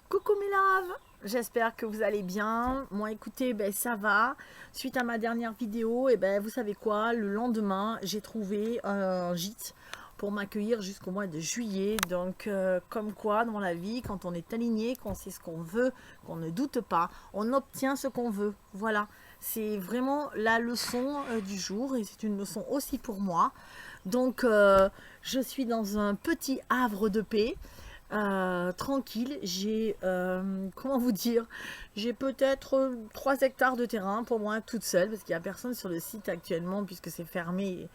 Coucou mes loves, j'espère que vous allez bien. Moi écoutez, ça va. Suite à ma dernière vidéo, vous savez quoi, le lendemain j'ai trouvé un gîte pour m'accueillir jusqu'au mois de juillet. Donc comme quoi dans la vie, quand on est aligné, qu'on sait ce qu'on veut, qu'on ne doute pas, on obtient ce qu'on veut. Voilà, c'est vraiment la leçon du jour et c'est une leçon aussi pour moi. Donc je suis dans un petit havre de paix. Tranquille, j'ai, comment vous dire, j'ai peut-être 3 hectares de terrain pour moi toute seule, parce qu'il n'y a personne sur le site actuellement, puisque c'est fermé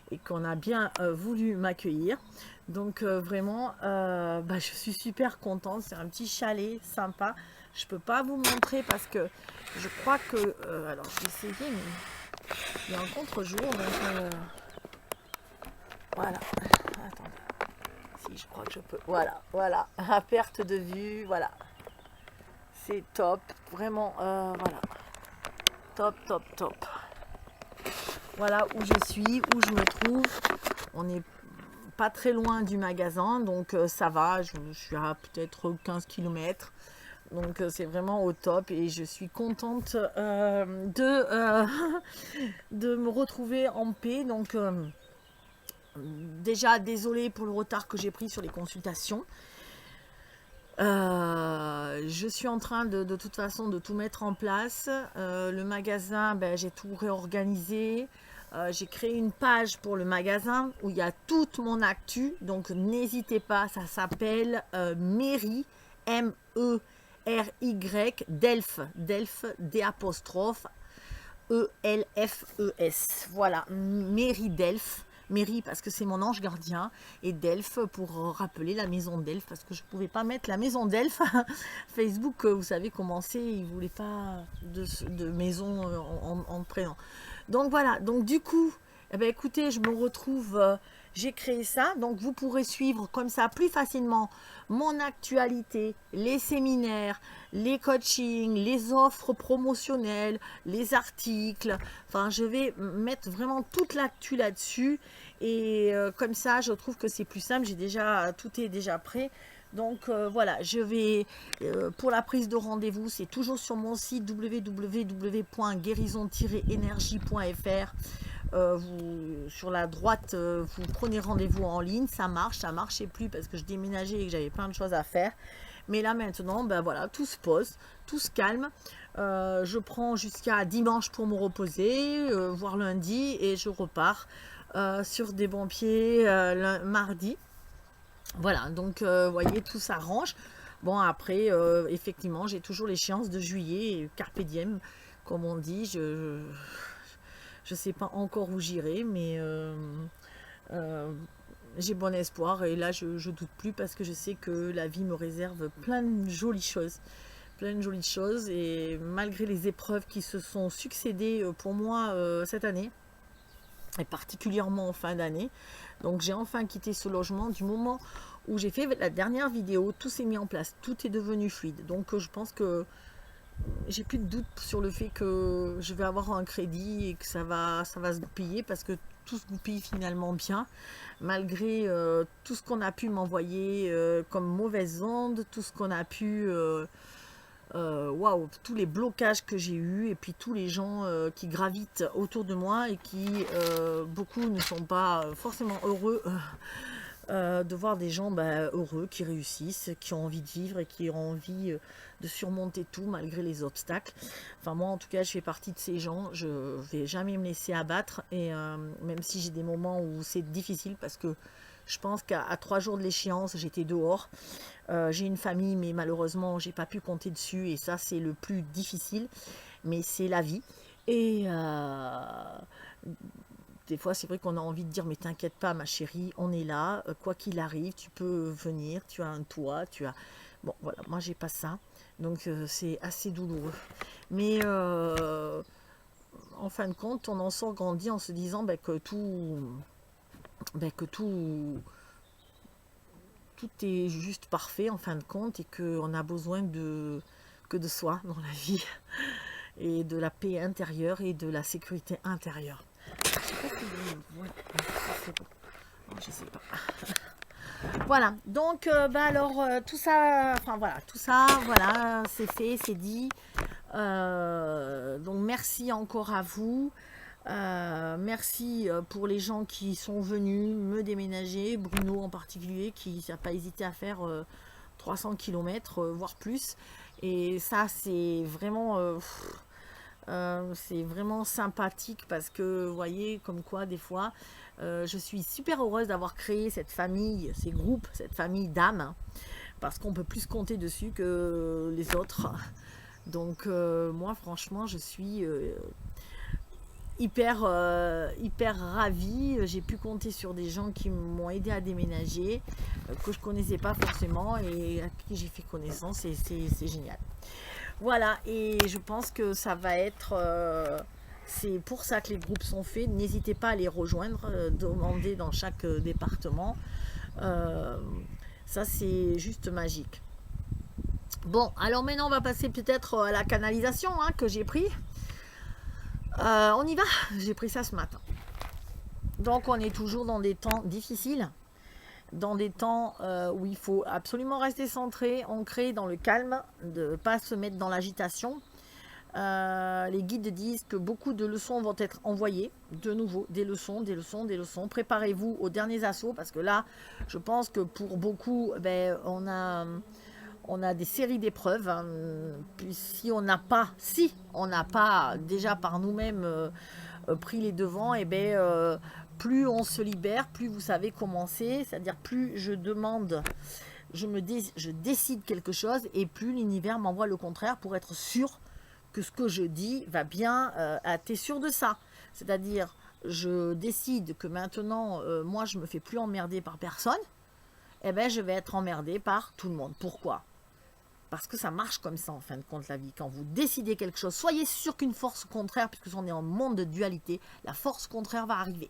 et qu'on a bien voulu m'accueillir. Donc vraiment, je suis super contente, c'est un petit chalet sympa. Je peux pas vous montrer parce que je crois que, alors je vais essayer, mais il y a un contre-jour, donc voilà, attendez. Si, je crois que je peux. Voilà, voilà, à perte de vue, voilà. C'est top, vraiment, voilà. Top, top, top. Voilà où je suis, où je me trouve. On n'est pas très loin du magasin, donc ça va. Je suis à peut-être 15 km. Donc c'est vraiment au top et je suis contente de me retrouver en paix. Donc déjà, désolée pour le retard que j'ai pris sur les consultations. Je suis en train de toute façon de tout mettre en place. Le magasin, j'ai tout réorganisé. J'ai créé une page pour le magasin où il y a toute mon actu. Donc n'hésitez pas, ça s'appelle Mairie, M-E-R-Y, Delphes, Delphes, D'', E-L-F-E-S. Voilà, Mairie Delphes. Mairie parce que c'est mon ange gardien et Delphes pour rappeler la maison Delphes parce que je ne pouvais pas mettre la maison Delphes. Facebook, vous savez comment c'est, il ne voulait pas de maison en prénom. Donc voilà, donc du coup, écoutez, je me retrouve, j'ai créé ça, donc vous pourrez suivre comme ça plus facilement mon actualité, les séminaires, les coachings, les offres promotionnelles, les articles. Enfin, je vais mettre vraiment toute l'actu là-dessus et comme ça, je trouve que c'est plus simple. J'ai déjà, tout est déjà prêt. Donc voilà, je vais, pour la prise de rendez-vous, c'est toujours sur mon site www.guérison-énergie.fr. Sur la droite, vous prenez rendez-vous en ligne, ça marchait plus parce que je déménageais et que j'avais plein de choses à faire. Mais là maintenant, voilà, tout se pose, tout se calme. Je prends jusqu'à dimanche pour me reposer, voire lundi, et je repars sur des bons pieds mardi. Voilà, donc vous voyez, tout s'arrange. Bon, après, effectivement, j'ai toujours l'échéance de juillet, carpe diem, comme on dit. Je ne sais pas encore où j'irai, mais euh, j'ai bon espoir. Et là, je ne doute plus parce que je sais que la vie me réserve plein de jolies choses. Plein de jolies choses. Et malgré les épreuves qui se sont succédées pour moi cette année, et particulièrement en fin d'année. Donc j'ai enfin quitté ce logement du moment où j'ai fait la dernière vidéo, tout s'est mis en place, tout est devenu fluide. Donc je pense que j'ai plus de doute sur le fait que je vais avoir un crédit et que ça va se goupiller parce que tout se goupille finalement bien, malgré tout ce qu'on a pu m'envoyer comme mauvaises ondes, tout ce qu'on a pu waouh, tous les blocages que j'ai eus et puis tous les gens qui gravitent autour de moi et qui beaucoup ne sont pas forcément heureux de voir des gens heureux qui réussissent, qui ont envie de vivre et qui ont envie de surmonter tout malgré les obstacles. Enfin moi en tout cas je fais partie de ces gens, je vais jamais me laisser abattre et même si j'ai des moments où c'est difficile parce que je pense qu'à 3 jours de l'échéance, j'étais dehors. J'ai une famille, mais malheureusement, j'ai pas pu compter dessus. Et ça, c'est le plus difficile. Mais c'est la vie. Et des fois, c'est vrai qu'on a envie de dire, mais t'inquiète pas, ma chérie, on est là. Quoi qu'il arrive, tu peux venir. Tu as un toit. Tu as... Bon, voilà, moi, j'ai pas ça. Donc, c'est assez douloureux. Mais en fin de compte, on en sort grandi en se disant que tout est juste parfait en fin de compte et qu'on a besoin que de soi dans la vie et de la paix intérieure et de la sécurité intérieure. Je sais pas si vous voyez. C'est bon. Non, je sais pas. Voilà, donc alors tout ça, enfin voilà, tout ça, voilà, c'est fait, c'est dit. Donc merci encore à vous. Merci pour les gens qui sont venus me déménager, Bruno en particulier, qui n'a pas hésité à faire 300 km, voire plus. Et ça, c'est vraiment sympathique parce que, vous voyez, comme quoi, des fois, je suis super heureuse d'avoir créé cette famille, ces groupes, cette famille d'âmes, hein, parce qu'on peut plus compter dessus que les autres. Donc, moi, franchement, je suis hyper ravie. J'ai pu compter sur des gens qui m'ont aidé à déménager, que je connaissais pas forcément et à qui j'ai fait connaissance, et c'est génial. Voilà, et je pense que ça va être... c'est pour ça que les groupes sont faits. N'hésitez pas à les rejoindre, demander dans chaque département. Ça, c'est juste magique. Bon, alors maintenant, on va passer peut-être à la canalisation hein, que j'ai pris. On y va. J'ai pris ça ce matin. Donc, on est toujours dans des temps difficiles. Dans des temps où il faut absolument rester centré, ancré dans le calme, de ne pas se mettre dans l'agitation. Les guides disent que beaucoup de leçons vont être envoyées, de nouveau, des leçons. Préparez-vous aux derniers assauts, parce que là, je pense que pour beaucoup, on a des séries d'épreuves. Hein. Puis si on n'a pas déjà par nous-mêmes pris les devants, plus on se libère, plus vous savez comment c'est, c'est-à-dire plus je demande, je décide quelque chose, et plus l'univers m'envoie le contraire pour être sûr que ce que je dis va bien. T'es sûr de ça? C'est-à-dire, je décide que maintenant, moi, je me fais plus emmerder par personne, je vais être emmerdé par tout le monde. Pourquoi? Parce que ça marche comme ça en fin de compte la vie. Quand vous décidez quelque chose, soyez sûr qu'une force contraire, puisque on est en monde de dualité, la force contraire va arriver.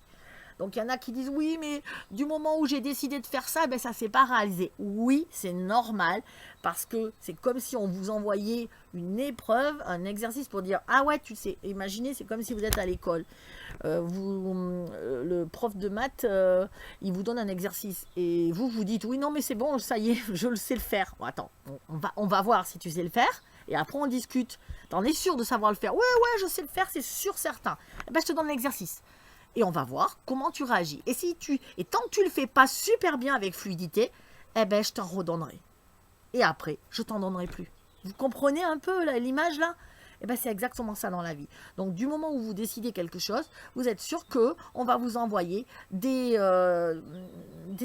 Donc il y en a qui disent oui, mais du moment où j'ai décidé de faire ça, ça ne s'est pas réalisé. Oui, c'est normal, parce que c'est comme si on vous envoyait une épreuve, un exercice pour dire ah ouais, tu sais. Imaginez, c'est comme si vous êtes à l'école. Le prof de maths, il vous donne un exercice et vous dites oui, non mais c'est bon, ça y est, je le sais le faire. Bon, attends, on va voir si tu sais le faire. Et après on discute. T'en es sûr de savoir le faire? Ouais, je sais le faire, c'est sûr certain. Je te donne l'exercice. Et on va voir comment tu réagis. Et tant que tu le fais pas super bien avec fluidité, je t'en redonnerai. Et après, je t'en donnerai plus. Vous comprenez un peu l'image là? C'est exactement ça dans la vie. Donc du moment où vous décidez quelque chose, vous êtes sûr qu'on va vous envoyer des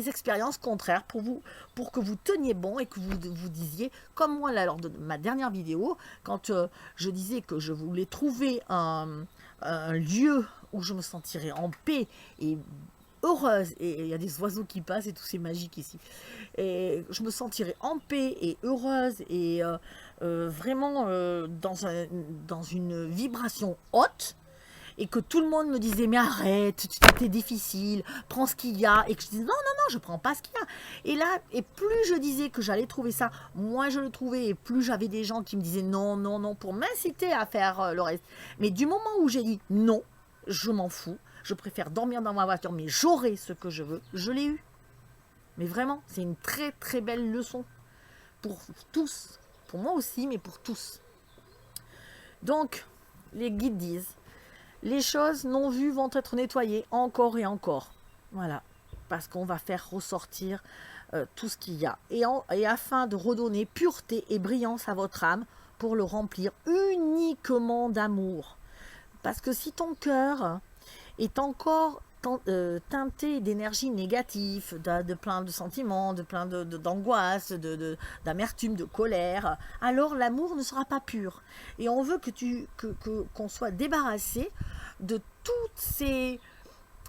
expériences contraires pour que vous teniez bon et que vous disiez, comme moi là, lors de ma dernière vidéo, quand je disais que je voulais trouver un lieu où je me sentirais en paix et heureuse, et il y a des oiseaux qui passent et tout, c'est magique ici, et je me sentirais en paix et heureuse et vraiment dans une vibration haute, et que tout le monde me disait mais arrête, c'était difficile, prends ce qu'il y a, et que je disais non, je prends pas ce qu'il y a, et là, et plus je disais que j'allais trouver ça, moins je le trouvais, et plus j'avais des gens qui me disaient non, pour m'inciter à faire le reste. Mais du moment où j'ai dit non, je m'en fous, je préfère dormir dans ma voiture, mais j'aurai ce que je veux, je l'ai eu. Mais vraiment, c'est une très très belle leçon pour tous, pour moi aussi, mais pour tous. Donc, les guides disent, les choses non vues vont être nettoyées encore et encore. Voilà, parce qu'on va faire ressortir tout ce qu'il y a. Et afin de redonner pureté et brillance à votre âme, pour le remplir uniquement d'amour. Parce que si ton cœur est encore teinté d'énergie négative, de plein de sentiments, de plein d'angoisse, d'amertume, de colère, alors l'amour ne sera pas pur. Et on veut qu'on soit débarrassé de toutes ces...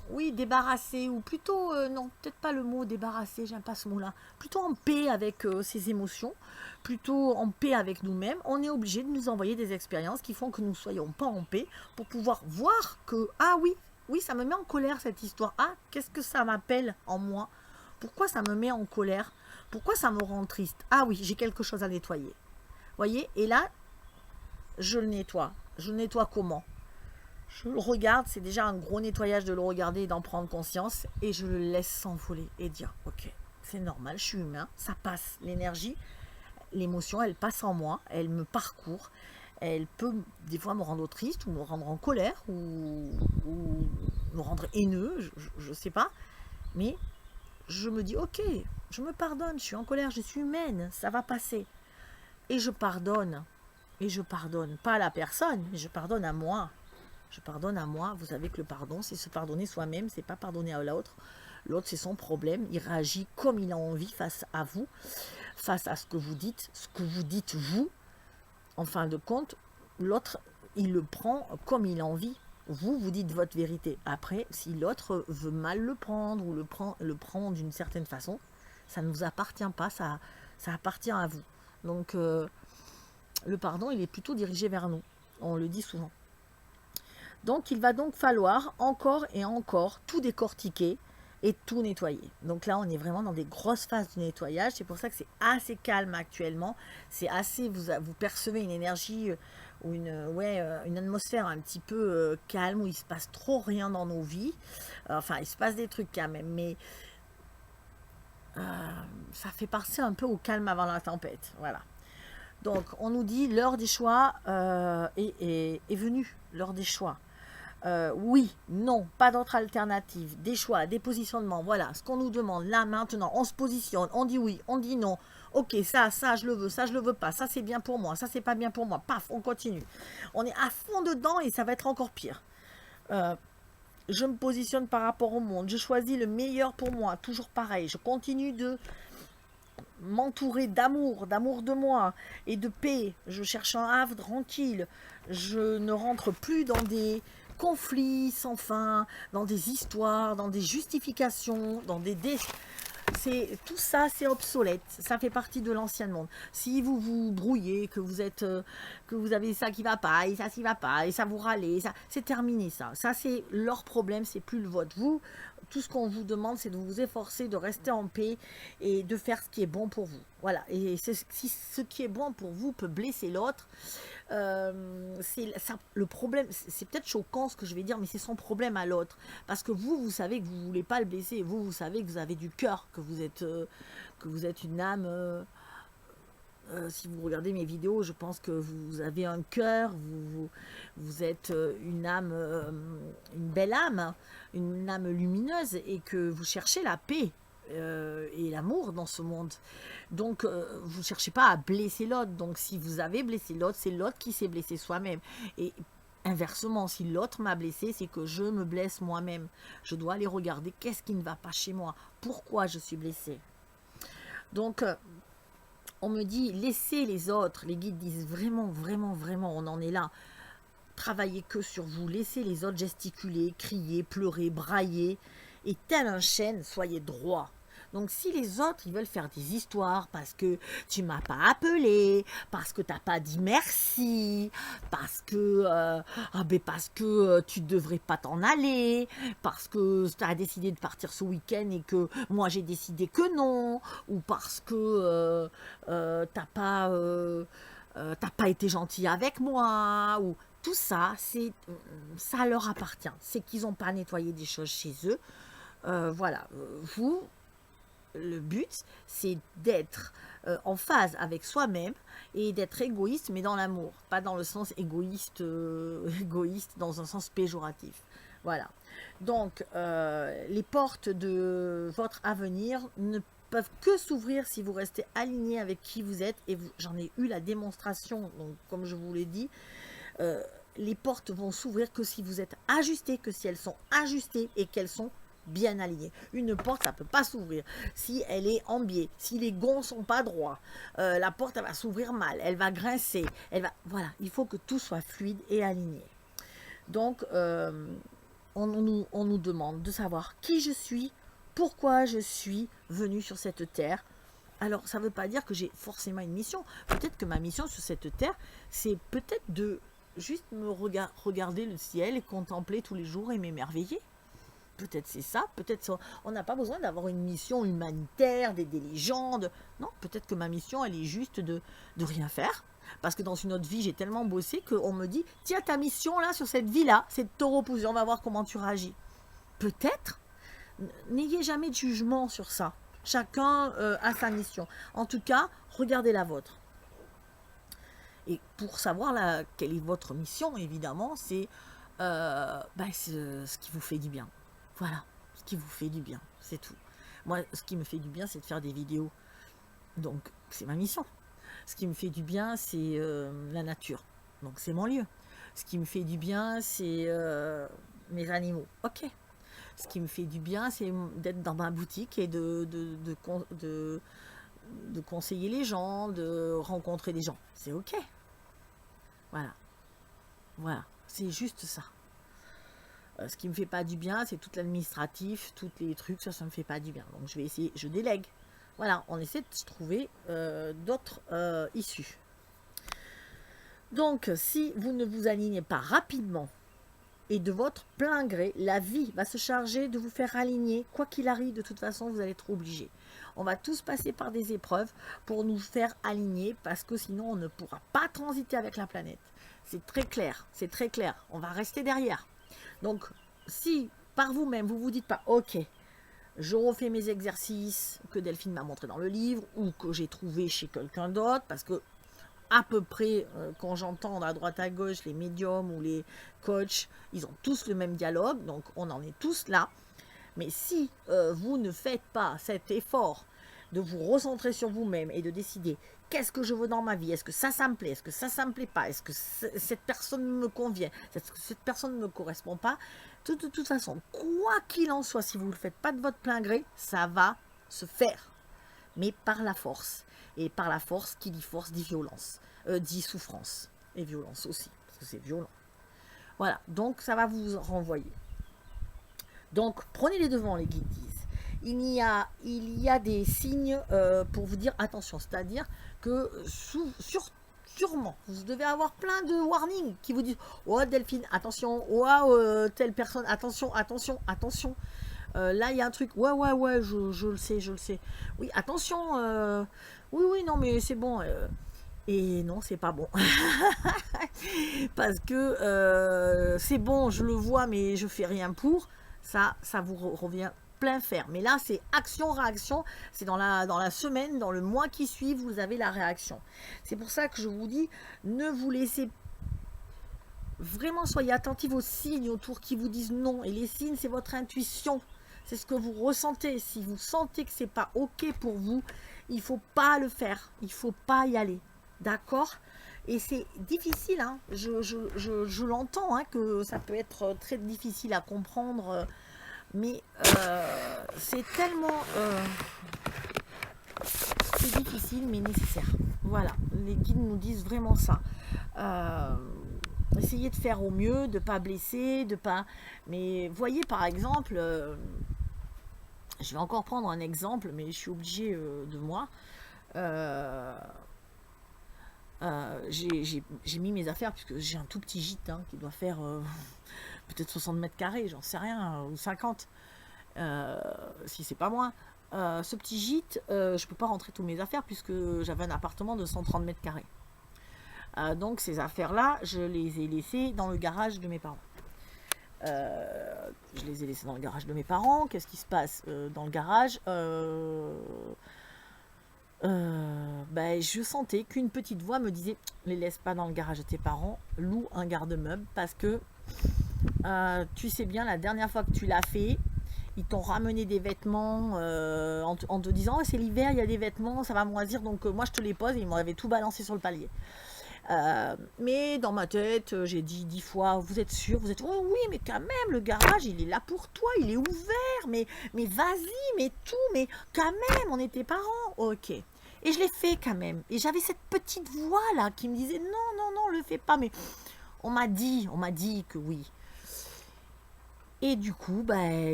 Oui, débarrassé, ou plutôt, non, peut-être pas le mot débarrassé, j'aime pas ce mot-là, plutôt en paix avec ses émotions, plutôt en paix avec nous-mêmes. On est obligé de nous envoyer des expériences qui font que nous ne soyons pas en paix, pour pouvoir voir que, ah oui, ça me met en colère cette histoire, ah, qu'est-ce que ça m'appelle en moi? Pourquoi ça me met en colère? Pourquoi ça me rend triste? Ah oui, j'ai quelque chose à nettoyer. Voyez, et là, je le nettoie. Je le nettoie comment? Je le regarde, c'est déjà un gros nettoyage de le regarder et d'en prendre conscience, et je le laisse s'envoler et dire ok, c'est normal, je suis humain, ça passe. L'énergie, l'émotion, elle passe en moi, elle me parcourt. Elle peut des fois me rendre triste ou me rendre en colère ou me rendre haineux, je ne sais pas. Mais je me dis, ok, je me pardonne, je suis en colère, je suis humaine, ça va passer. Et je pardonne. Et je pardonne, pas à la personne, mais je pardonne à moi. Je pardonne à moi. Vous savez que le pardon, c'est se pardonner soi-même, c'est pas pardonner à l'autre. L'autre, c'est son problème. Il réagit comme il a envie face à vous, face à ce que vous dites vous. En fin de compte, l'autre, il le prend comme il a envie. Vous, vous dites votre vérité. Après, si l'autre veut mal le prendre ou le prend d'une certaine façon, ça ne vous appartient pas, ça appartient à vous. Donc, le pardon, il est plutôt dirigé vers nous. On le dit souvent. Donc, il va donc falloir encore et encore tout décortiquer et tout nettoyer. Donc là, on est vraiment dans des grosses phases de nettoyage. C'est pour ça que c'est assez calme actuellement. C'est assez, vous percevez une énergie ou une atmosphère un petit peu calme où il se passe trop rien dans nos vies. Enfin, il se passe des trucs quand même, mais ça fait passer un peu au calme avant la tempête. Voilà. Donc, on nous dit l'heure des choix est venue. L'heure des choix. Oui, non, pas d'autre alternative, des choix, des positionnements, voilà, ce qu'on nous demande là maintenant, on se positionne, on dit oui, on dit non, ok, ça je le veux, ça je le veux pas, ça c'est bien pour moi, ça c'est pas bien pour moi, paf, on continue. On est à fond dedans et ça va être encore pire. Je me positionne par rapport au monde, je choisis le meilleur pour moi, toujours pareil, je continue de m'entourer d'amour de moi et de paix, je cherche un havre tranquille, je ne rentre plus dans des conflits sans fin, dans des histoires, dans des justifications, dans des tout ça, c'est obsolète. Ça fait partie de l'ancien monde. Si vous vous brouillez, que vous avez ça qui va pas et ça qui va pas et ça vous râlez, ça, c'est terminé ça. Ça c'est leur problème, c'est plus le vôtre. Vous, tout ce qu'on vous demande, c'est de vous efforcer de rester en paix et de faire ce qui est bon pour vous. Voilà. Et si ce qui est bon pour vous peut blesser l'autre, le problème, c'est peut-être choquant ce que je vais dire, mais c'est son problème à l'autre. Parce que vous savez que vous ne voulez pas le blesser. Vous savez que vous avez du cœur, que vous êtes une âme. Si vous regardez mes vidéos, je pense que vous avez un cœur, vous êtes une âme, une belle âme, une âme lumineuse et que vous cherchez la paix et l'amour dans ce monde. Donc, vous ne cherchez pas à blesser l'autre. Donc, si vous avez blessé l'autre, c'est l'autre qui s'est blessé soi-même. Et inversement, si l'autre m'a blessé, c'est que je me blesse moi-même. Je dois aller regarder qu'est-ce qui ne va pas chez moi. Pourquoi je suis blessée. Donc, on me dit, laissez les autres. Les guides disent vraiment, vraiment, vraiment, on en est là. Travaillez que sur vous. Laissez les autres gesticuler, crier, pleurer, brailler. Et tel un chêne, soyez droit. Donc si les autres, ils veulent faire des histoires parce que tu m'as pas appelé, parce que tu n'as pas dit merci, parce que tu devrais pas t'en aller, parce que tu as décidé de partir ce week-end et que moi j'ai décidé que non, ou parce que t'as pas été gentil avec moi, ou tout ça, ça leur appartient. C'est qu'ils n'ont pas nettoyé des choses chez eux. Voilà, le but, c'est d'être en phase avec soi-même et d'être égoïste, mais dans l'amour, pas dans le sens égoïste dans un sens péjoratif. Voilà. Donc, les portes de votre avenir ne peuvent que s'ouvrir si vous restez aligné avec qui vous êtes. Et j'en ai eu la démonstration, donc, comme je vous l'ai dit, les portes vont s'ouvrir que si vous êtes ajusté, que si elles sont ajustées et qu'elles sont bien alignées. Une porte, ça ne peut pas s'ouvrir si elle est en biais, si les gonds sont pas droits. La porte, elle va s'ouvrir mal, elle va grincer. Voilà, il faut que tout soit fluide et aligné. Donc, on nous demande de savoir qui je suis, pourquoi je suis venu sur cette terre. Alors, ça ne veut pas dire que j'ai forcément une mission. Peut-être que ma mission sur cette terre, c'est peut-être de juste me regarder le ciel et contempler tous les jours et m'émerveiller. Peut-être c'est ça, peut-être on n'a pas besoin d'avoir une mission humanitaire, d'aider les gens. Non, peut-être que ma mission, elle est juste de rien faire. Parce que dans une autre vie, j'ai tellement bossé qu'on me dit, tiens, ta mission là, sur cette vie-là, c'est de te reposer, on va voir comment tu réagis. Peut-être, n'ayez jamais de jugement sur ça. Chacun a sa mission. En tout cas, regardez la vôtre. Et pour savoir quelle est votre mission, évidemment, c'est ce qui vous fait du bien. Voilà, ce qui vous fait du bien, c'est tout. Moi, ce qui me fait du bien, c'est de faire des vidéos. Donc, c'est ma mission. Ce qui me fait du bien, c'est la nature. Donc, c'est mon lieu. Ce qui me fait du bien, c'est mes animaux. Ok. Ce qui me fait du bien, c'est d'être dans ma boutique et de conseiller les gens, de rencontrer des gens. C'est ok. Voilà. Voilà. C'est juste ça. Ce qui me fait pas du bien, c'est tout l'administratif, tous les trucs, ça me fait pas du bien. Donc je vais essayer, je délègue. Voilà, on essaie de se trouver d'autres issues. Donc, si vous ne vous alignez pas rapidement et de votre plein gré, la vie va se charger de vous faire aligner. Quoi qu'il arrive, de toute façon, vous allez être obligé. On va tous passer par des épreuves pour nous faire aligner parce que sinon, on ne pourra pas transiter avec la planète. C'est très clair, c'est très clair. On va rester derrière. Donc, si par vous-même, vous vous dites pas, ok, je refais mes exercices que Delphine m'a montré dans le livre ou que j'ai trouvé chez quelqu'un d'autre, parce que à peu près, quand j'entends à droite à gauche les médiums ou les coachs, ils ont tous le même dialogue, donc on en est tous là. Mais si vous ne faites pas cet effort de vous recentrer sur vous-même et de décider qu'est-ce que je veux dans ma vie, est-ce que ça me plaît, est-ce que ça me plaît pas, est-ce que cette personne me convient, est-ce que cette personne ne me correspond pas, de toute façon, quoi qu'il en soit, si vous ne le faites pas de votre plein gré, ça va se faire, mais par la force. Et par la force, qui dit force, dit violence, dit souffrance, et violence aussi, parce que c'est violent. Voilà, donc ça va vous renvoyer. Donc, prenez les devants, les guides disent. Il y a des signes pour vous dire attention, c'est-à-dire que sûrement, vous devez avoir plein de warnings qui vous disent « Oh Delphine, attention, oh telle personne, attention, attention, attention ». Là, il y a un truc, ouais, je le sais. Oui, attention, oui, non, mais c'est bon. Et non, c'est pas bon. Parce que c'est bon, je le vois, mais je fais rien pour. Ça vous revient plein fer. Mais là, c'est action-réaction. C'est dans la semaine, dans le mois qui suit, vous avez la réaction. C'est pour ça que je vous dis, ne vous laissez vraiment, soyez attentifs aux signes autour qui vous disent non. Et les signes, c'est votre intuition. C'est ce que vous ressentez. Si vous sentez que c'est pas ok pour vous, il faut pas le faire. Il faut pas y aller. D'accord? Et c'est difficile, hein. Je l'entends, hein, que ça peut être très difficile à comprendre, mais c'est tellement c'est difficile mais nécessaire. Voilà, les guides nous disent vraiment ça. Essayez de faire au mieux, de ne pas blesser, de pas. Mais voyez par exemple, je vais encore prendre un exemple, mais je suis obligée de moi. J'ai mis mes affaires, puisque j'ai un tout petit gîte qui doit faire peut-être 60 mètres carrés, j'en sais rien, ou 50, si c'est pas moins. Ce petit gîte, je peux pas rentrer toutes mes affaires, puisque j'avais un appartement de 130 mètres carrés. Donc ces affaires-là, je les ai laissées dans le garage de mes parents. Je les ai laissées dans le garage de mes parents. Qu'est-ce qui se passe dans le garage? Je sentais qu'une petite voix me disait « Les laisse pas dans le garage de tes parents, loue un garde-meuble parce que tu sais bien, la dernière fois que tu l'as fait, ils t'ont ramené des vêtements en te disant oh, c'est l'hiver, il y a des vêtements, ça va moisir, donc moi je te les pose. » Et ils m'avaient tout balancé sur le palier. Mais dans ma tête, j'ai dit 10 fois, vous êtes sûr, vous êtes oh oui, mais quand même, le garage, il est là pour toi, il est ouvert, mais vas-y, mais tout, mais quand même, on est tes parents, ok. Et je l'ai fait quand même. Et j'avais cette petite voix là qui me disait non, le fais pas, mais on m'a dit que oui. Et du coup,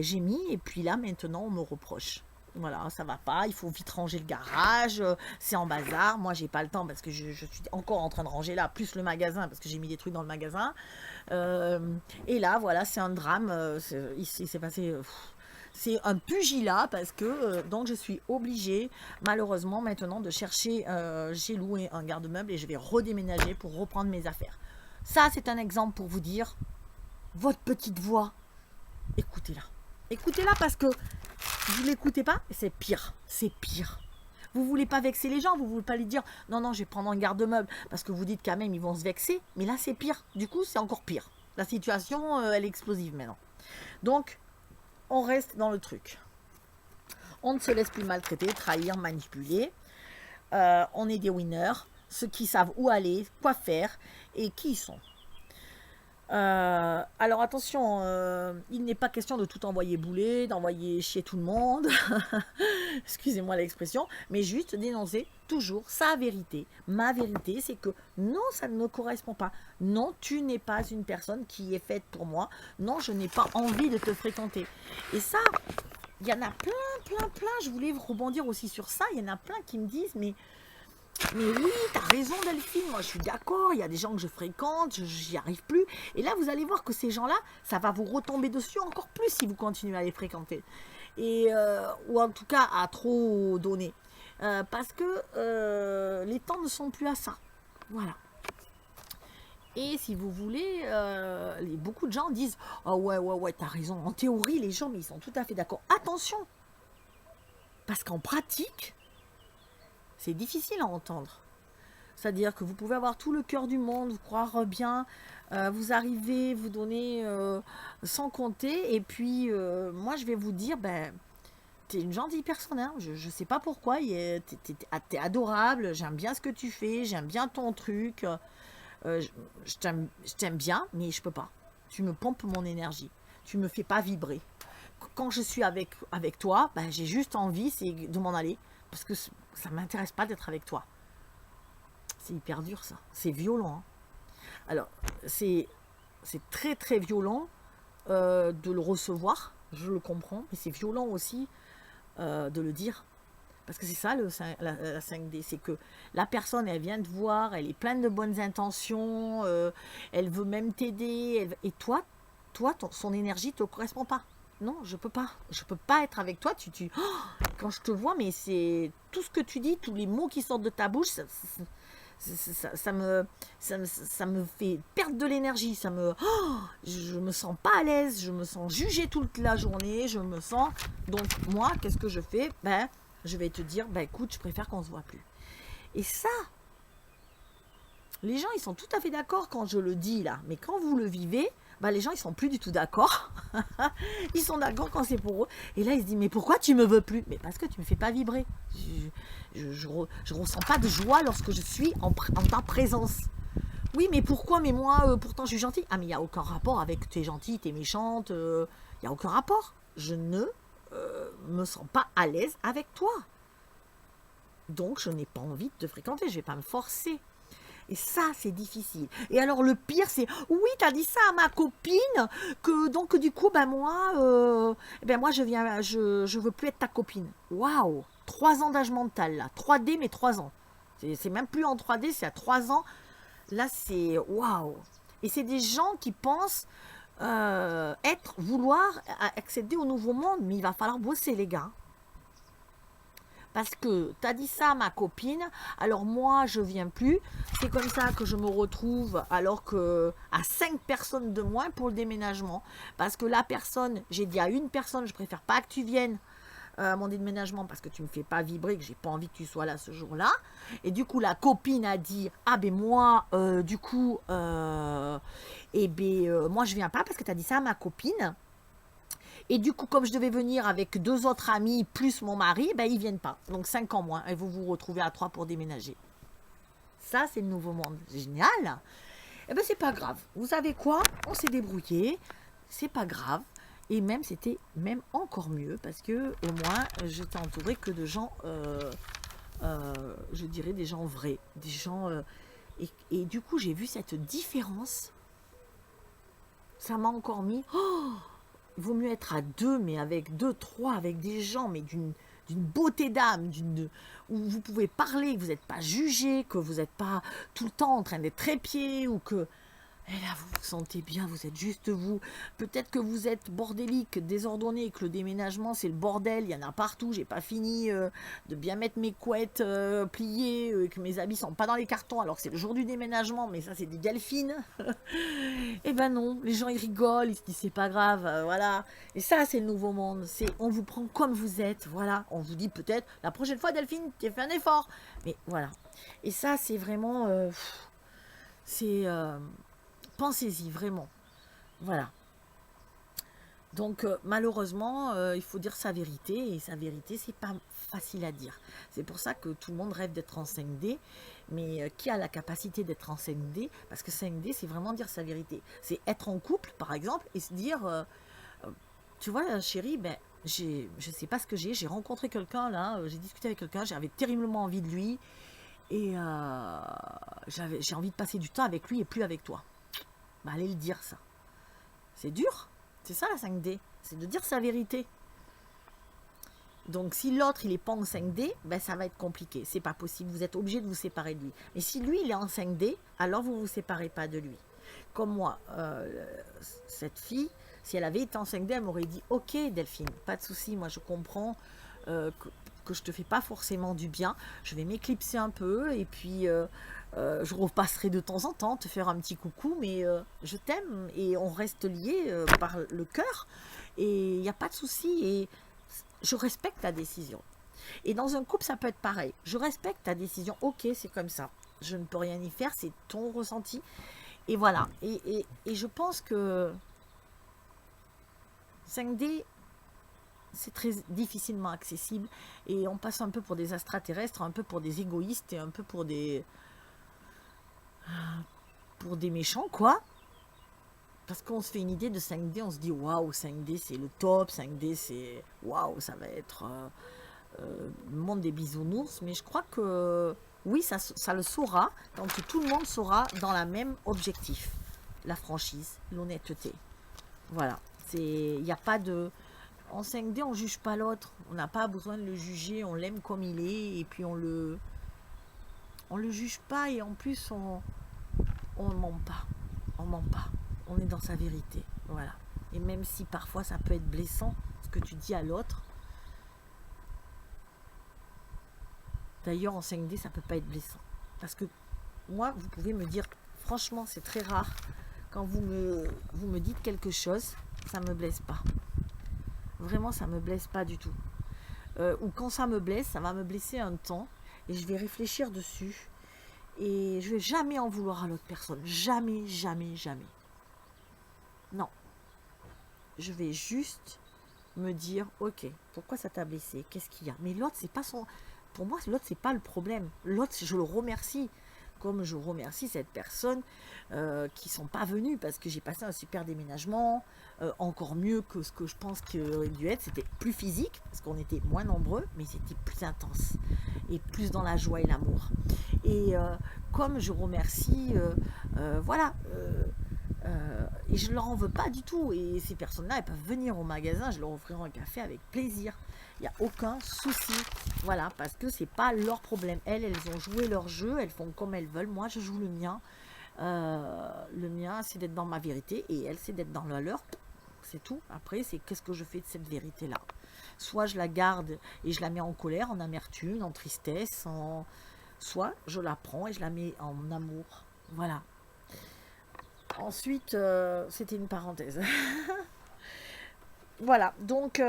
j'ai mis, et puis là, maintenant, on me reproche. Voilà, ça va pas, il faut vite ranger le garage, c'est en bazar. Moi, j'ai pas le temps parce que je suis encore en train de ranger là, plus le magasin, parce que j'ai mis des trucs dans le magasin. Et là, voilà, c'est un drame. Il s'est passé... c'est un pugilat parce que donc je suis obligée, malheureusement, maintenant, de chercher... j'ai loué un garde-meuble et je vais redéménager pour reprendre mes affaires. Ça, c'est un exemple pour vous dire, votre petite voix, écoutez-la. Écoutez-la parce que vous l'écoutez pas, c'est pire, c'est pire. Vous voulez pas vexer les gens, vous voulez pas lui dire non, non, je vais prendre un garde-meuble parce que vous dites quand même ils vont se vexer, mais là c'est pire. Du coup, c'est encore pire. La situation, elle est explosive maintenant. Donc, on reste dans le truc. On ne se laisse plus maltraiter, trahir, manipuler. On est des winners, ceux qui savent où aller, quoi faire et qui ils sont. Alors attention, il n'est pas question de tout envoyer bouler, d'envoyer chier tout le monde, excusez-moi l'expression, mais juste dénoncer toujours sa vérité. Ma vérité, c'est que non, ça ne me correspond pas. Non, tu n'es pas une personne qui est faite pour moi. Non, je n'ai pas envie de te fréquenter. Et ça, il y en a plein. Je voulais rebondir aussi sur ça. Il y en a plein qui me disent, mais oui, t'as raison Delphine, moi je suis d'accord, il y a des gens que je fréquente, j'y arrive plus. Et là, vous allez voir que ces gens-là, ça va vous retomber dessus encore plus si vous continuez à les fréquenter. Et, ou en tout cas, à trop donner. Parce que les temps ne sont plus à ça. Voilà. Et si vous voulez, beaucoup de gens disent « Ah ouais, t'as raison. » En théorie, les gens, mais ils sont tout à fait d'accord. Attention, parce qu'en pratique, c'est difficile à entendre. C'est-à-dire que vous pouvez avoir tout le cœur du monde, vous croire bien, vous arrivez, vous donner sans compter, et puis moi je vais vous dire, ben, t'es une gentille personne, hein. Je ne sais pas pourquoi, t'es adorable, j'aime bien ce que tu fais, j'aime bien ton truc, je t'aime bien, mais je peux pas. Tu me pompes mon énergie, tu me fais pas vibrer. Quand je suis avec toi, ben, j'ai juste envie, c'est de m'en aller, parce que ça ne m'intéresse pas d'être avec toi. C'est hyper dur ça, c'est violent. Hein. Alors, c'est très violent de le recevoir, je le comprends, mais c'est violent aussi de le dire. Parce que c'est ça la 5D, c'est que la personne, elle vient te voir, elle est pleine de bonnes intentions, elle veut même t'aider, et toi, son énergie ne te correspond pas. Non, je peux pas être avec toi. Quand je te vois, mais c'est tout ce que tu dis, tous les mots qui sortent de ta bouche, ça me fait perdre de l'énergie. Je me sens pas à l'aise, je me sens jugée toute la journée, je me sens. Donc moi, qu'est-ce que je fais? Ben, je vais te dire, ben écoute, je préfère qu'on se voit plus. Et ça, les gens, ils sont tout à fait d'accord quand je le dis là, mais quand vous le vivez. Bah, les gens, ils sont plus du tout d'accord. Ils sont d'accord quand c'est pour eux. Et là, ils se disent, mais pourquoi tu me veux plus? Mais parce que tu me fais pas vibrer. Je ressens pas de joie lorsque je suis en ta présence. Oui, mais pourquoi? Mais moi, pourtant, je suis gentille. Ah, mais il n'y a aucun rapport avec t'es gentille, t'es méchante. Il n'y a aucun rapport. Je ne me sens pas à l'aise avec toi. Donc, je n'ai pas envie de te fréquenter. Je ne vais pas me forcer. Et ça, c'est difficile. Et alors, le pire, c'est, oui, t'as dit ça à ma copine, donc du coup, ben moi, je veux plus être ta copine. Waouh, 3 ans d'âge mental, là. 3D, mais 3 ans. C'est même plus en 3D, c'est à 3 ans. Là, c'est waouh. Et c'est des gens qui pensent vouloir accéder au nouveau monde, mais il va falloir bosser, les gars. Parce que tu as dit ça à ma copine, alors moi je viens plus. C'est comme ça que je me retrouve alors que à 5 personnes de moins pour le déménagement. Parce que la personne, j'ai dit à une personne, je préfère pas que tu viennes à mon déménagement parce que tu me fais pas vibrer, que j'ai pas envie que tu sois là ce jour-là. Et du coup la copine a dit, ah ben moi moi je viens pas parce que tu as dit ça à ma copine. Et du coup, comme je devais venir avec 2 autres amis, plus mon mari, ben, ils ne viennent pas. Donc 5 ans moins. Et vous vous retrouvez à 3 pour déménager. Ça, c'est le nouveau monde. Génial. Eh bien, c'est pas grave. Vous savez quoi? On s'est débrouillé. C'est pas grave. Et même, c'était même encore mieux. Parce que au moins, j'étais entourée que de gens, je dirais, des gens vrais. Des gens... et du coup, j'ai vu cette différence. Ça m'a encore mis... Oh, il vaut mieux être à 2, mais avec 2, 3, avec des gens, mais d'une beauté d'âme, où vous pouvez parler, que vous n'êtes pas jugé, que vous n'êtes pas tout le temps en train d'être trépied, ou que... Et là, vous vous sentez bien, vous êtes juste vous. Peut-être que vous êtes bordélique, désordonné, que le déménagement, c'est le bordel, il y en a partout. J'ai pas fini de bien mettre mes couettes pliées, que mes habits sont pas dans les cartons, alors que c'est le jour du déménagement, mais ça, c'est des delphines. Eh ben non, les gens, ils rigolent, ils se disent, c'est pas grave, voilà. Et ça, c'est le nouveau monde. On vous prend comme vous êtes, voilà. On vous dit peut-être, la prochaine fois, Delphine, tu as fait un effort. Mais voilà. Et ça, c'est vraiment... c'est... pensez-y, vraiment. Voilà. Donc, malheureusement, il faut dire sa vérité. Et sa vérité, c'est pas facile à dire. C'est pour ça que tout le monde rêve d'être en 5D. Mais qui a la capacité d'être en 5D? Parce que 5D, c'est vraiment dire sa vérité. C'est être en couple, par exemple, et se dire, tu vois, chérie, ben, je sais pas ce que j'ai rencontré quelqu'un, là, j'ai discuté avec quelqu'un, j'avais terriblement envie de lui. Et j'ai envie de passer du temps avec lui et plus avec toi. Bah, allez le dire, ça. C'est dur. C'est ça la 5D. C'est de dire sa vérité. Donc si l'autre il est pas en 5D, ben ça va être compliqué. C'est pas possible. Vous êtes obligé de vous séparer de lui. Mais si lui il est en 5D, alors vous vous séparez pas de lui. Comme moi, cette fille, si elle avait été en 5D, elle m'aurait dit ok Delphine, pas de souci. Moi je comprends que je te fais pas forcément du bien. Je vais m'éclipser un peu et puis je repasserai de temps en temps te faire un petit coucou, mais je t'aime et on reste liés par le cœur et il n'y a pas de souci et je respecte ta décision. Et dans un couple, ça peut être pareil. Je respecte ta décision, ok, c'est comme ça. Je ne peux rien y faire, c'est ton ressenti. Et voilà. Et je pense que 5D, c'est très difficilement accessible et on passe un peu pour des extraterrestres, un peu pour des égoïstes et un peu pour des méchants, quoi. Parce qu'on se fait une idée de 5D, on se dit waouh, 5D c'est le top, 5D c'est waouh, ça va être le monde des bisounours. Mais je crois que oui, ça le saura quand tout le monde sera dans la même objectif, la franchise, l'honnêteté. Voilà, il n'y a pas de. En 5D, on ne juge pas l'autre, on n'a pas besoin de le juger, on l'aime comme il est et puis on le juge pas et en plus on ment pas, on ment pas. On est dans sa vérité, voilà. Et même si parfois ça peut être blessant, ce que tu dis à l'autre, d'ailleurs en 5D ça peut pas être blessant. Parce que moi, vous pouvez me dire, franchement c'est très rare, quand vous me dites quelque chose, ça me blesse pas. Vraiment ça me blesse pas du tout. Ou quand ça me blesse, ça va me blesser un temps, et je vais réfléchir dessus, et je vais jamais en vouloir à l'autre personne. Jamais, jamais, jamais. Non, je vais juste me dire, ok, pourquoi ça t'a blessé? Qu'est-ce qu'il y a? Mais l'autre, c'est pas son... Pour moi, l'autre, c'est pas le problème. L'autre, je le remercie. Comme je remercie cette personne qui sont pas venues parce que j'ai passé un super déménagement, encore mieux que ce que je pense qu'il aurait dû être. C'était plus physique parce qu'on était moins nombreux, mais c'était plus intense et plus dans la joie et l'amour. Et comme je remercie, voilà. Et je ne leur en veux pas du tout. Et ces personnes-là, elles peuvent venir au magasin, je leur offrirai un café avec plaisir. Il n'y a aucun souci. Voilà, parce que c'est pas leur problème. Elles ont joué leur jeu, elles font comme elles veulent. Moi, je joue le mien. Le mien, c'est d'être dans ma vérité et elles, c'est d'être dans la leur. C'est tout. Après, c'est qu'est-ce que je fais de cette vérité-là. Soit je la garde et je la mets en colère, en amertume, en tristesse, soit je la prends et je la mets en amour. Voilà. Ensuite, c'était une parenthèse. Voilà, donc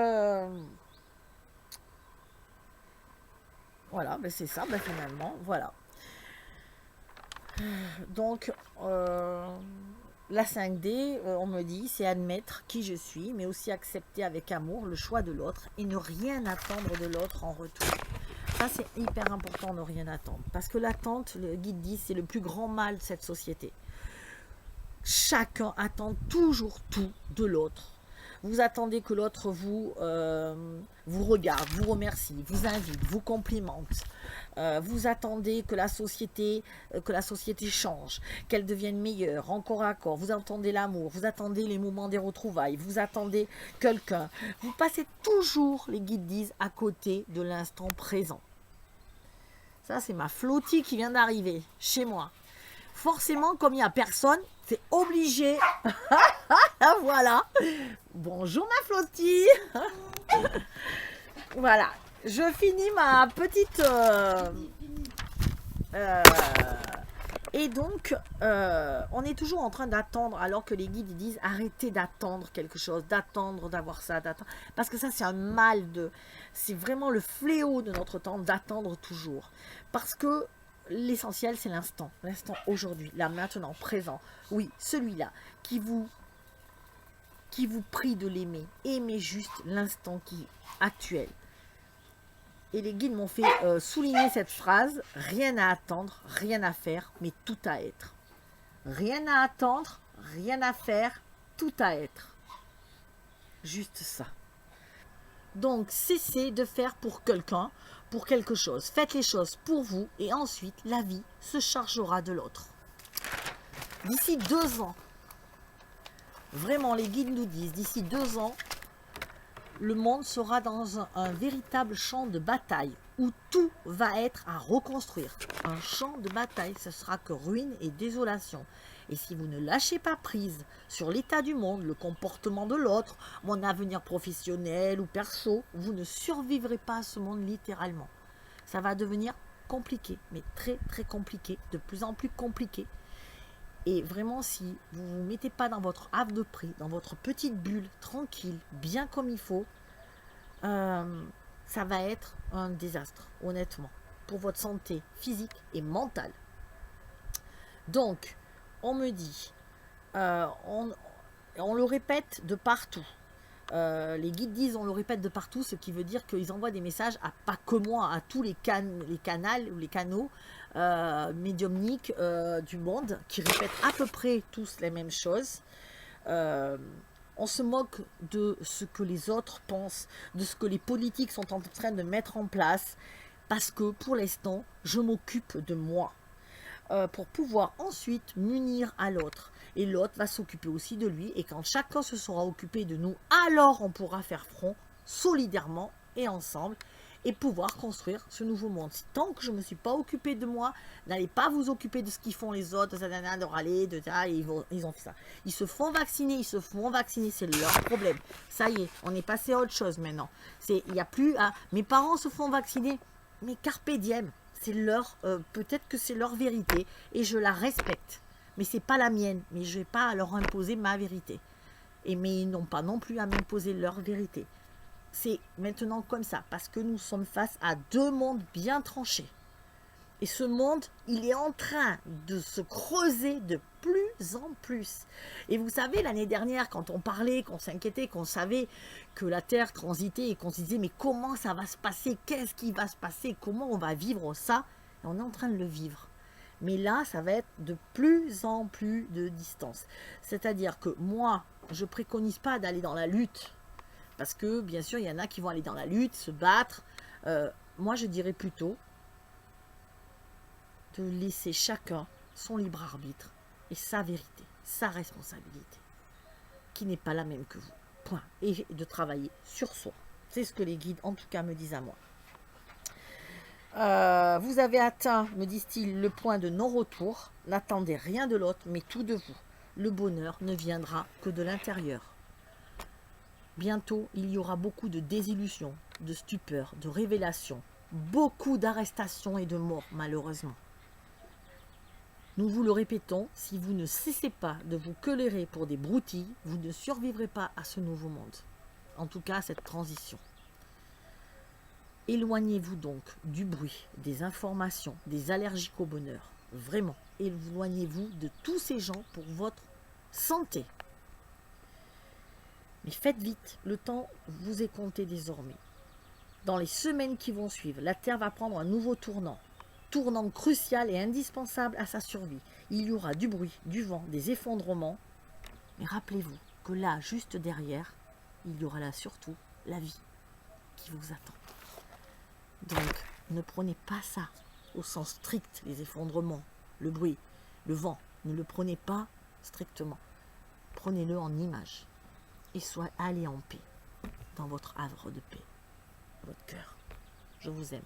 voilà, ben c'est ça, ben finalement, voilà. Donc la 5D, on me dit, c'est admettre qui je suis, mais aussi accepter avec amour le choix de l'autre et ne rien attendre de l'autre en retour. Ça, c'est hyper important, ne rien attendre. Parce que l'attente, le guide dit, c'est le plus grand mal de cette société. Chacun attend toujours tout de l'autre. Vous attendez que l'autre vous regarde, vous remercie, vous invite, vous complimente. Vous attendez que la société change, qu'elle devienne meilleure, encore à corps. Vous attendez l'amour, vous attendez les moments des retrouvailles, vous attendez quelqu'un. Vous passez toujours, les guides disent, à côté de l'instant présent. Ça, c'est ma flottie qui vient d'arriver chez moi. forcément, comme il n'y a personne, c'est obligé. Voilà. Bonjour ma flottille. Voilà. Je finis ma petite... et donc, on est toujours en train d'attendre, alors que les guides disent arrêtez d'attendre quelque chose, d'attendre d'avoir ça, d'attendre. Parce que ça, c'est un mal de... C'est vraiment le fléau de notre temps d'attendre toujours. Parce que l'essentiel, c'est l'instant aujourd'hui, là, maintenant, présent. Oui, celui-là, qui vous prie de l'aimer. Aimez juste l'instant qui est actuel. Et les guides m'ont fait souligner cette phrase, rien à attendre, rien à faire, mais tout à être. Rien à attendre, rien à faire, tout à être. Juste ça. Donc, cessez de faire pour quelqu'un, pour quelque chose. Faites les choses pour vous et ensuite, la vie se chargera de l'autre. D'ici 2 ans, vraiment, les guides nous disent, d'ici 2 ans, le monde sera dans un véritable champ de bataille où tout va être à reconstruire. Un champ de bataille, ce sera que ruine et désolation. Et si vous ne lâchez pas prise sur l'état du monde, le comportement de l'autre, mon avenir professionnel ou perso, vous ne survivrez pas à ce monde littéralement. Ça va devenir compliqué, mais très très compliqué, de plus en plus compliqué. Et vraiment, si vous ne vous mettez pas dans votre havre de prix, dans votre petite bulle, tranquille, bien comme il faut, ça va être un désastre, honnêtement, pour votre santé physique et mentale. Donc, on me dit, on le répète de partout. Les guides disent on le répète de partout, ce qui veut dire qu'ils envoient des messages à pas que moi, à tous les canaux médiumniques du monde, qui répètent à peu près tous les mêmes choses. On se moque de ce que les autres pensent, de ce que les politiques sont en train de mettre en place, parce que pour l'instant, je m'occupe de moi, pour pouvoir ensuite m'unir à l'autre. Et l'autre va s'occuper aussi de lui, et quand chacun se sera occupé de nous, alors on pourra faire front solidairement et ensemble, et pouvoir construire ce nouveau monde. Tant que je ne me suis pas occupé de moi, n'allez pas vous occuper de ce qu'ils font les autres, de râler, ils ont fait ça. Ils se font vacciner, c'est leur problème. Ça y est, on est passé à autre chose maintenant. Il n'y a plus à... Mes parents se font vacciner, mais carpe diem, c'est leur... peut-être que c'est leur vérité, et je la respecte. Mais c'est pas la mienne, mais je ne vais pas leur imposer ma vérité. Mais ils n'ont pas non plus à m'imposer leur vérité. C'est maintenant comme ça, parce que nous sommes face à 2 mondes bien tranchés. Et ce monde, il est en train de se creuser de plus en plus. Et vous savez, l'année dernière, quand on parlait, qu'on s'inquiétait, qu'on savait que la Terre transitait et qu'on se disait, mais comment ça va se passer? Qu'est-ce qui va se passer? Comment on va vivre ça? Et on est en train de le vivre. Mais là, ça va être de plus en plus de distance. C'est-à-dire que moi, je ne préconise pas d'aller dans la lutte. Parce que, bien sûr, il y en a qui vont aller dans la lutte, se battre. Moi, je dirais plutôt de laisser chacun son libre arbitre et sa vérité, sa responsabilité, qui n'est pas la même que vous. Point. Et de travailler sur soi. C'est ce que les guides, en tout cas, me disent à moi. Vous avez atteint, me disent-ils, le point de non-retour. N'attendez rien de l'autre, mais tout de vous. Le bonheur ne viendra que de l'intérieur. Bientôt, il y aura beaucoup de désillusions, de stupeur, de révélations, beaucoup d'arrestations et de morts, malheureusement. Nous vous le répétons, si vous ne cessez pas de vous quereller pour des broutilles, vous ne survivrez pas à ce nouveau monde. En tout cas, à cette transition. Éloignez-vous donc du bruit, des informations, des allergiques au bonheur. Vraiment, éloignez-vous de tous ces gens pour votre santé. Mais faites vite, le temps vous est compté désormais. Dans les semaines qui vont suivre, la Terre va prendre un nouveau tournant crucial et indispensable à sa survie. Il y aura du bruit, du vent, des effondrements. Mais rappelez-vous que là, juste derrière, il y aura là surtout la vie qui vous attend. Donc, ne prenez pas ça au sens strict, les effondrements, le bruit, le vent. Ne le prenez pas strictement. Prenez-le en image. Et allez en paix, dans votre havre de paix, votre cœur. Je vous aime.